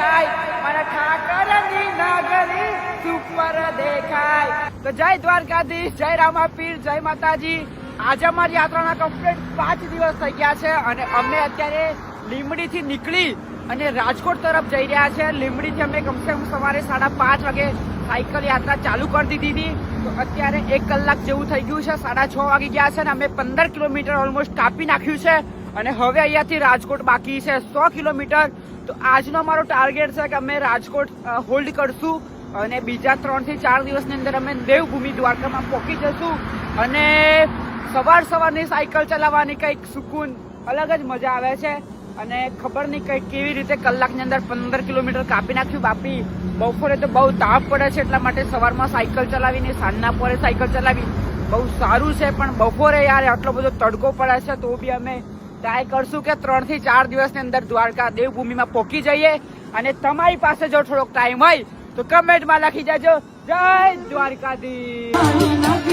થાય, મારા ઠાકરની નગરી સુપર દેખાય। તો જય દ્વારકાધીશ, જય રામાપીર, જય માતાજી। આજે અમારી યાત્રાના કમ્પ્લીટ 5 દિવસ થઈ ગયા છે અને અમે અત્યારે લીંબડીથી નીકળી અને રાજકોટ તરફ જઈ રહ્યા છે। લીંબડીથી અમે કમસે કમ સવારે 5:30 વાગે સાયકલ યાત્રા ચાલુ કરી દીધી હતી। તો અત્યારે 1 કલાક જેવું થઈ ગયું છે, 6:30 વાગી ગયા છે અને અમે 15 કિલોમીટર ઓલમોસ્ટ કાપી નાખ્યું છે અને હવે અહીંયાથી રાજકોટ બાકી છે 100 કિલોમીટર। તો આજનો અમારો ટાર્ગેટ છે કે અમે રાજકોટ હોલ્ડ કરશું અને બીજા 3 થી 4 દિવસની અંદર અમે દેવભૂમિ દ્વારકામાં પહોંચી જશું અને સવારની સાયકલ ચલાવવાની કંઈક સુકૂન અલગ જ મજા આવે છે અને ખબર નહીં કંઈક કેવી રીતે કલાકની અંદર 15 કિલોમીટર કાપી નાખ્યું બાપી। બપોરે તો બહુ તાપ પડે છે એટલા માટે સવારમાં સાયકલ ચલાવીને સાંજના પોરે સાયકલ ચલાવી બહુ સારું છે, પણ બપોરે યાર આટલો બધો તડકો પડે છે તો બી અમે ટ્રાય કરશું કે 3 થી 4 દિવસની અંદર દ્વારકા દેવભૂમિમાં પહોંચી જઈએ। અને તમારી પાસે જો થોડોક ટાઈમ હોય તો કમેન્ટમાં લખી દેજો જય દ્વારકાધીશ।